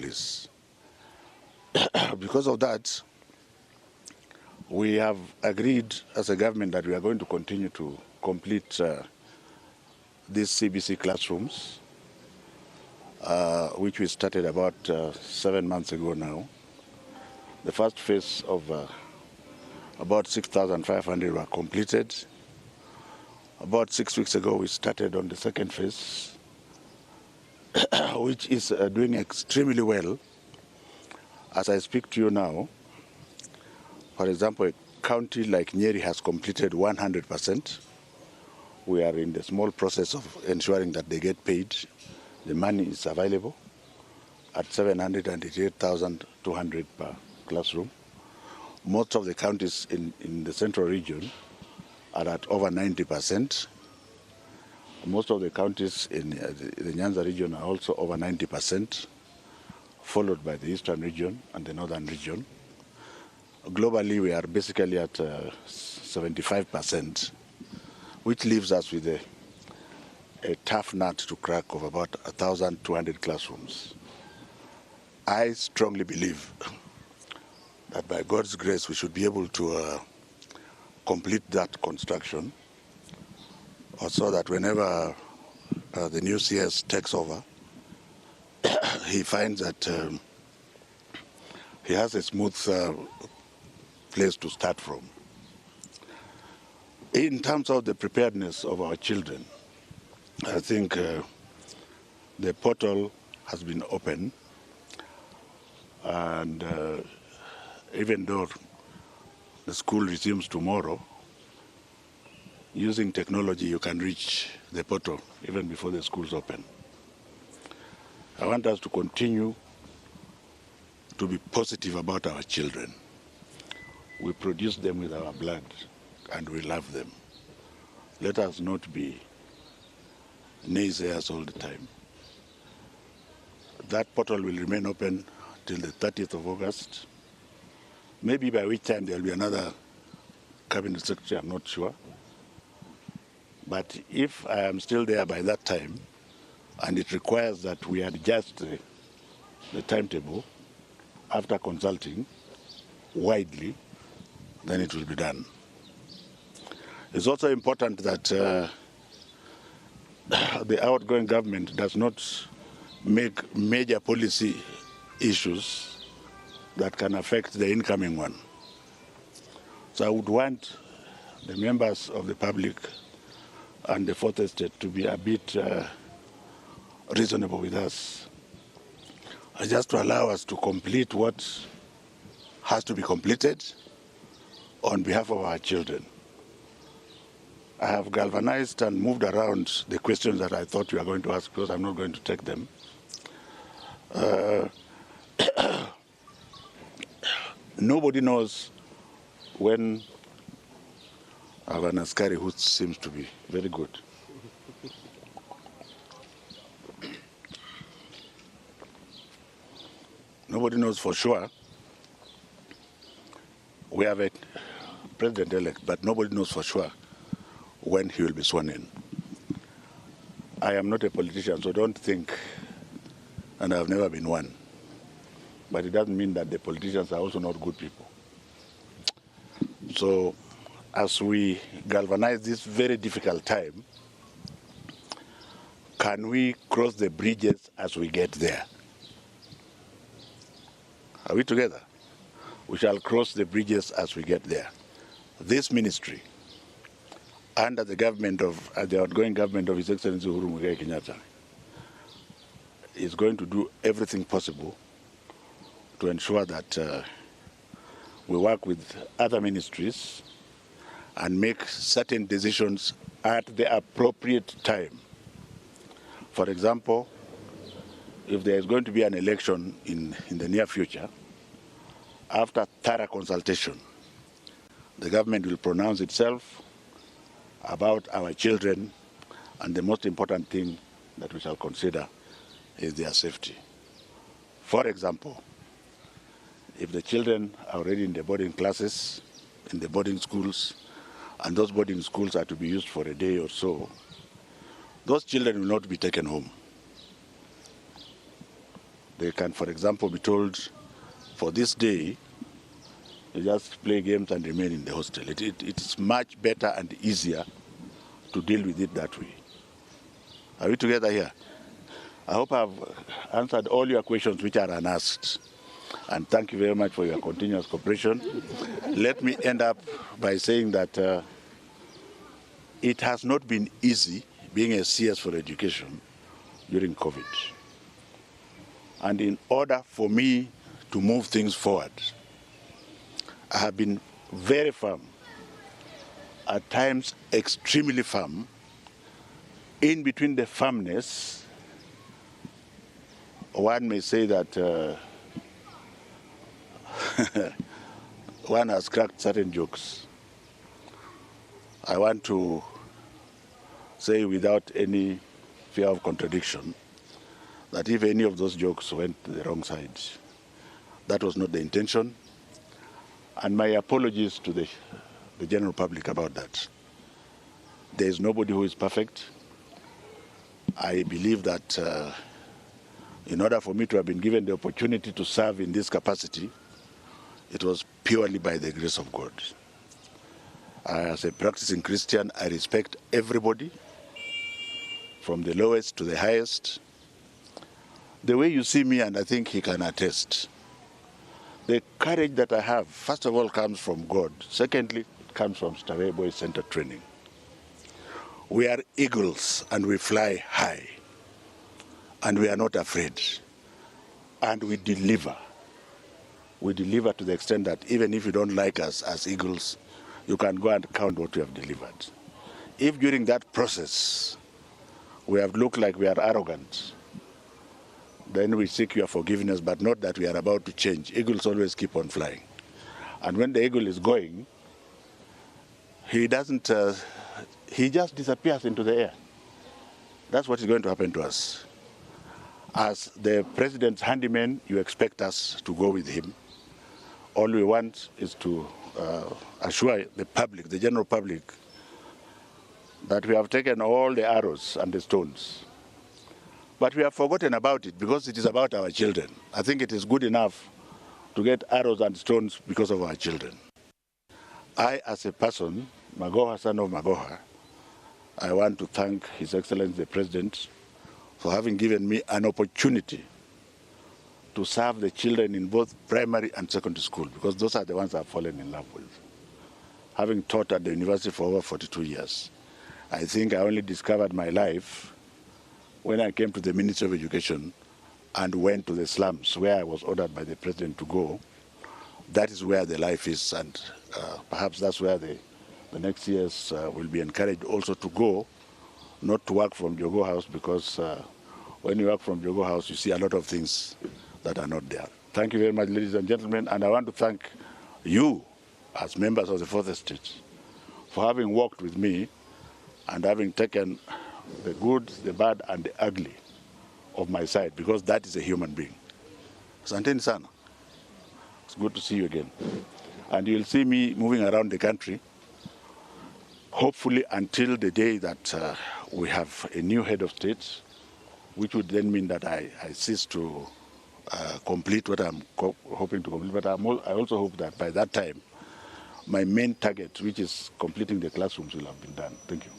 police. Because of that, we have agreed as a government that we are going to continue to complete these CBC classrooms, which we started about 7 months ago now. The first phase of about 6,500 were completed. About 6 weeks ago, we started on the second phase, which is doing extremely well. As I speak to you now, for example, a county like Nyeri has completed 100%. We are in the small process of ensuring that they get paid. The money is available at 788,200 per classroom. Most of the counties in the central region are at over 90%. Most of the counties in the Nyanza region are also over 90%, followed by the eastern region and the northern region. Globally, we are basically at 75%, which leaves us with a tough nut to crack of about 1,200 classrooms. I strongly believe that by God's grace, we should be able to complete that construction, so that whenever the new CS takes over, he finds that he has a smooth place to start from. In terms of the preparedness of our children, I think the portal has been open, and even though the school resumes tomorrow, using technology you can reach the portal even before the schools open. I want us to continue to be positive about our children. We produce them with our blood and we love them. Let us not be naysayers all the time. That portal will remain open till the 30th of August. Maybe by which time there will be another cabinet secretary, I'm not sure. But if I am still there by that time, and it requires that we adjust the timetable after consulting widely, then it will be done. It's also important that the outgoing government does not make major policy issues that can affect the incoming one. So I would want the members of the public and the Fourth Estate to be a bit reasonable with us, just to allow us to complete what has to be completed on behalf of our children. I have galvanized and moved around the questions that I thought you were going to ask, because I'm not going to take them. Nobody knows when I have an askari who seems to be very good. Nobody knows for sure. We have a president-elect, but nobody knows for sure when he will be sworn in. I am not a politician, so don't think, and I have never been one. But it doesn't mean that the politicians are also not good people. So as we galvanize this very difficult time, can we cross the bridges as we get there? Are we together? We shall cross the bridges as we get there. This ministry, under the government of the outgoing government of His Excellency Uhuru Muigai Kenyatta, is going to do everything possible to ensure that we work with other ministries and make certain decisions at the appropriate time. For example, if there is going to be an election in the near future, after thorough consultation, the government will pronounce itself about our children, and the most important thing that we shall consider is their safety. For example, if the children are already in the boarding classes, in the boarding schools, and those boarding schools are to be used for a day or so, those children will not be taken home. They can, for example, be told, for this day, you just play games and remain in the hostel. It's much better and easier to deal with it that way. Are we together here? I hope I've answered all your questions which are unasked. And thank you very much for your continuous cooperation. Let me end up by saying that it has not been easy being a CS for education during COVID. And in order for me to move things forward, I have been very firm, at times extremely firm. In between the firmness, one may say that one has cracked certain jokes. I want to say without any fear of contradiction that if any of those jokes went to the wrong side, that was not the intention. And my apologies to the general public about that. There is nobody who is perfect. I believe that in order for me to have been given the opportunity to serve in this capacity, it was purely by the grace of God. As a practicing Christian, I respect everybody, from the lowest to the highest. The way you see me, and I think he can attest, the courage that I have, first of all, comes from God. Secondly, it comes from Starehe Boys Center training. We are eagles and we fly high, and we are not afraid, and we deliver. We deliver to the extent that even if you don't like us as eagles, you can go and count what we have delivered. If during that process we have looked like we are arrogant, then we seek your forgiveness, but not that we are about to change. Eagles always keep on flying. And when the eagle is going, he doesn't, he just disappears into the air. That's what is going to happen to us. As the president's handyman, you expect us to go with him. All we want is to assure the public, the general public, that we have taken all the arrows and the stones. But we have forgotten about it because it is about our children. I think it is good enough to get arrows and stones because of our children. I, as a person, Magoha, son of Magoha, I want to thank His Excellency the President for having given me an opportunity to serve the children in both primary and secondary school, because those are the ones I've fallen in love with. Having taught at the university for over 42 years, I think I only discovered my life when I came to the Ministry of Education and went to the slums where I was ordered by the President to go. That is where the life is, and perhaps that's where the next years will be encouraged also to go, not to work from Jogo House, because when you work from Jogo House, you see a lot of things that are not there. Thank you very much, ladies and gentlemen, and I want to thank you as members of the Fourth Estate for having worked with me and having taken the good, the bad, and the ugly of my side, because that is a human being. Asanteni sana. It's good to see you again. And you'll see me moving around the country, hopefully until the day that we have a new head of state, which would then mean that I cease to complete what I'm hoping to complete. But I also hope that by that time, my main target, which is completing the classrooms, will have been done. Thank you.